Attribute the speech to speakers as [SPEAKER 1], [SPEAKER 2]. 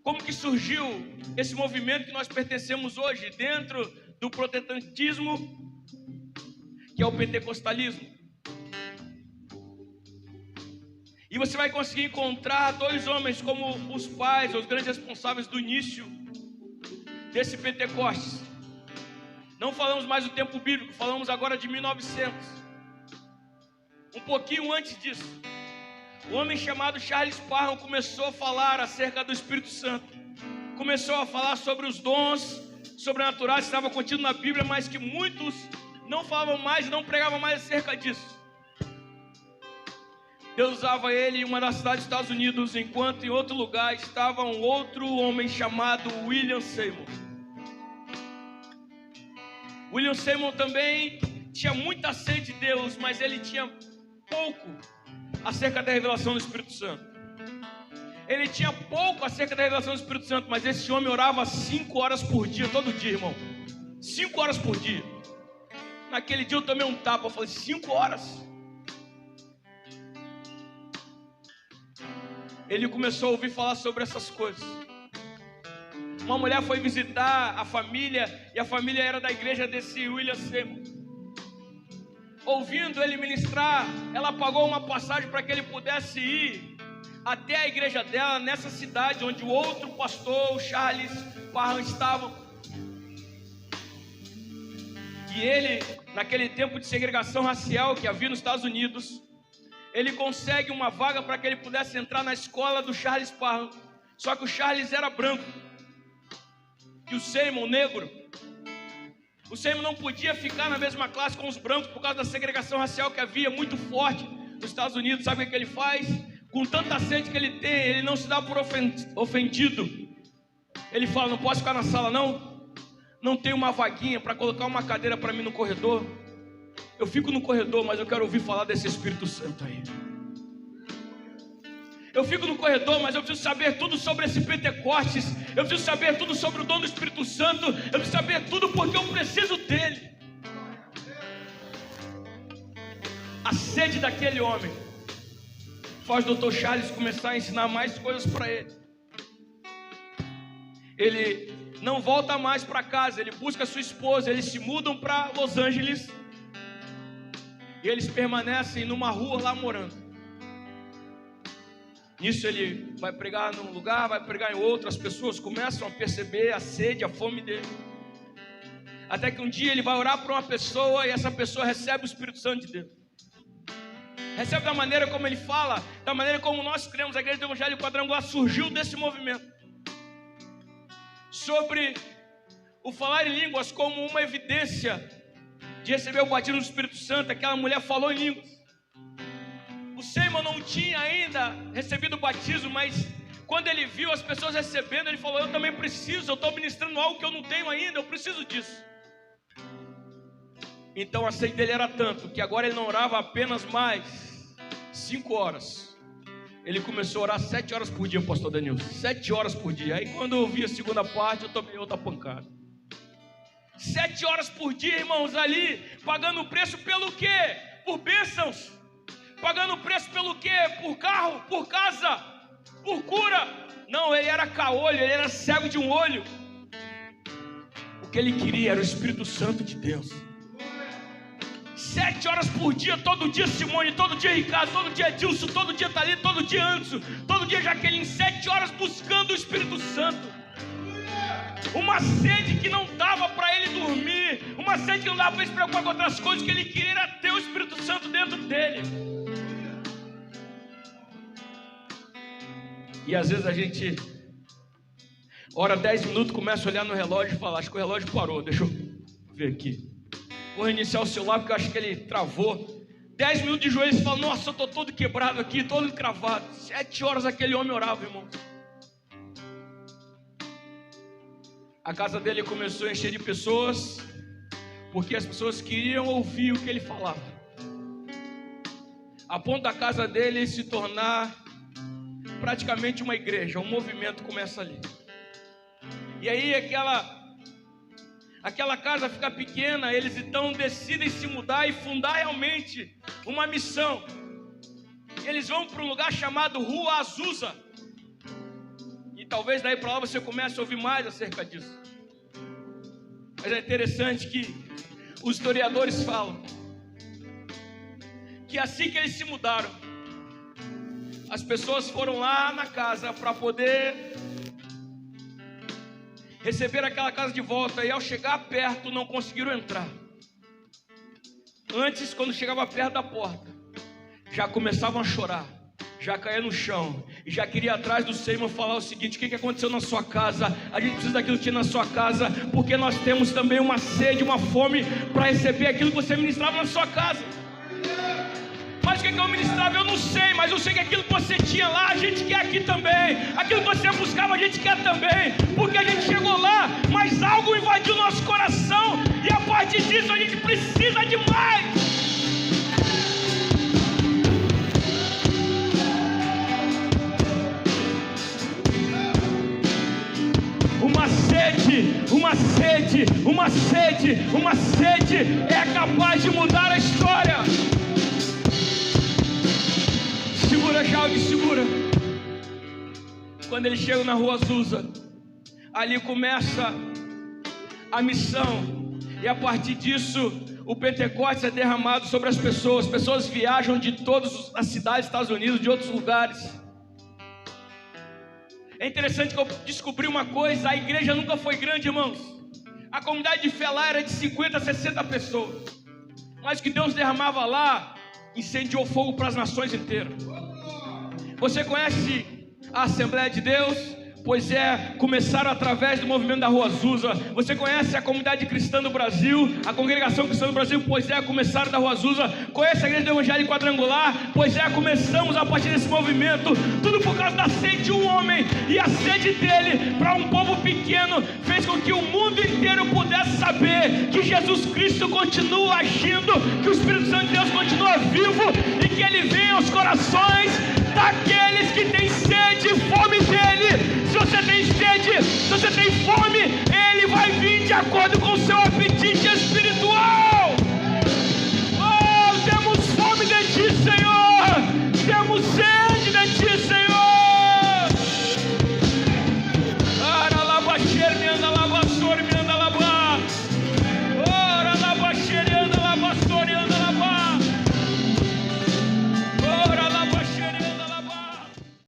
[SPEAKER 1] Como que surgiu esse movimento que nós pertencemos hoje dentro do protestantismo, que é o pentecostalismo? E você vai conseguir encontrar dois homens como os pais, os grandes responsáveis do início desse Pentecostes. Não falamos mais do tempo bíblico, falamos agora de 1900. Um pouquinho antes disso, um homem chamado Charles Spurgeon começou a falar acerca do Espírito Santo. Começou a falar sobre os dons sobrenaturais que estavam contidos na Bíblia, mas que muitos não falavam mais e não pregavam mais acerca disso. Deus usava ele em uma das cidades dos Estados Unidos, enquanto em outro lugar estava um outro homem chamado William Seymour. William Seymour também tinha muita sede de Deus, mas ele tinha pouco acerca da revelação do Espírito Santo. Ele tinha pouco acerca da revelação do Espírito Santo, mas esse homem orava 5 horas por dia, todo dia, irmão. 5 horas por dia. Naquele dia eu tomei um tapa, eu falei, 5 horas? Ele começou a ouvir falar sobre essas coisas. Uma mulher foi visitar a família, e a família era da igreja desse William Seymour. Ouvindo ele ministrar, ela pagou uma passagem para que ele pudesse ir até a igreja dela, nessa cidade onde o outro pastor, o Charles Spurgeon, estava. E ele, naquele tempo de segregação racial que havia nos Estados Unidos, ele consegue uma vaga para que ele pudesse entrar na escola do Charles Spurgeon. Só que o Charles era branco e o Seymour negro. O Seymour não podia ficar na mesma classe com os brancos por causa da segregação racial que havia muito forte nos Estados Unidos. Sabe o que ele faz? Com tanta sede que ele tem, ele não se dá por ofendido. Ele fala, não posso ficar na sala não? Não tem uma vaguinha para colocar uma cadeira para mim no corredor? Eu fico no corredor, mas eu quero ouvir falar desse Espírito Santo aí. Eu fico no corredor, mas eu preciso saber tudo sobre esse Pentecostes. Eu preciso saber tudo sobre o dom do Espírito Santo. Eu preciso saber tudo porque eu preciso dele. A sede daquele homem faz o Dr. Charles começar a ensinar mais coisas para ele. Ele não volta mais para casa, ele busca sua esposa, eles se mudam para Los Angeles. E eles permanecem numa rua lá morando. Nisso ele vai pregar num lugar, vai pregar em outro. As pessoas começam a perceber a sede, a fome dele. Até que um dia ele vai orar por uma pessoa e essa pessoa recebe o Espírito Santo de Deus. Recebe da maneira como ele fala, da maneira como nós cremos. A Igreja do Evangelho Quadrangular surgiu desse movimento. Sobre o falar em línguas como uma evidência de receber o batismo do Espírito Santo. Aquela mulher falou em línguas. O Seymour não tinha ainda recebido o batismo, mas quando ele viu as pessoas recebendo, ele falou, eu também preciso, eu estou ministrando algo que eu não tenho ainda, eu preciso disso. Então a sede dele era tanto, que agora ele não orava apenas mais 5 horas. Ele começou a orar 7 horas por dia, pastor Danilo, 7 horas por dia. Aí quando eu vi a segunda parte, eu tomei outra pancada. 7 horas por dia, irmãos, ali, pagando o preço pelo quê? Por bênçãos. Pagando o preço pelo quê? Por carro, por casa, por cura. Não, ele era caolho, ele era cego de um olho. O que ele queria era o Espírito Santo de Deus. 7 horas por dia, todo dia Simone, todo dia Ricardo, todo dia Dilson, todo dia Thalita, todo dia Anderson, todo dia Jaqueline, 7 horas buscando o Espírito Santo. Uma sede que não dava para ele dormir, uma sede que não dava para ele se preocupar com outras coisas, que ele queria era ter o Espírito Santo dentro dele. E às vezes a gente ora 10 minutos, começa a olhar no relógio e fala, acho que o relógio parou, deixa eu ver aqui. Vou reiniciar o celular porque eu acho que ele travou. 10 minutos de joelhos e fala, nossa, eu estou todo quebrado aqui, todo encravado. 7 horas aquele homem orava, irmão. A casa dele começou a encher de pessoas, porque as pessoas queriam ouvir o que ele falava. A ponto da casa dele se tornar praticamente uma igreja, um movimento começa ali. E aí aquela casa fica pequena, eles então decidem se mudar e fundar realmente uma missão. Eles vão para um lugar chamado Rua Azusa. E talvez daí para lá você comece a ouvir mais acerca disso. Mas é interessante que os historiadores falam que assim que eles se mudaram, as pessoas foram lá na casa para poder receber aquela casa de volta, e ao chegar perto não conseguiram entrar. Antes, quando chegava perto da porta, já começavam a chorar, já caía no chão e já queria atrás do Senhor falar o seguinte: o que aconteceu na sua casa? A gente precisa daquilo que tinha na sua casa, porque nós temos também uma sede, uma fome para receber aquilo que você ministrava na sua casa. Mas o que eu ministrava eu não sei, mas eu sei que aquilo que você tinha lá a gente quer aqui também, aquilo que você buscava a gente quer também, porque a gente chegou lá, mas algo invadiu nosso coração, e a partir disso a gente precisa de mais. Uma sede é capaz de mudar a história. Segura, Jalgue, segura. Quando eles chegam na rua Azusa, ali começa a missão, e a partir disso o Pentecostes é derramado sobre as pessoas. As pessoas viajam de todas as cidades dos Estados Unidos, de outros lugares. É interessante que eu descobri uma coisa: a igreja nunca foi grande, irmãos. A comunidade de fé lá era de 50 a 60 pessoas, mas o que Deus derramava lá incendiou fogo para as nações inteiras. Você conhece a Assembleia de Deus? Pois é, começaram através do movimento da Rua Azusa. Você conhece a Comunidade Cristã do Brasil, a Congregação Cristã do Brasil? Pois é, começaram da Rua Azusa. Conhece a Igreja do Evangelho Quadrangular? Pois é, começamos a partir desse movimento. Tudo por causa da sede de um homem, e a sede dele para um povo pequeno fez com que o mundo inteiro pudesse saber que Jesus Cristo continua agindo, que o Espírito Santo de Deus continua vivo, e que ele vem aos corações daqueles que têm sede e fome dele. Se você tem sede, se você tem fome, ele vai vir de acordo com o seu apetite.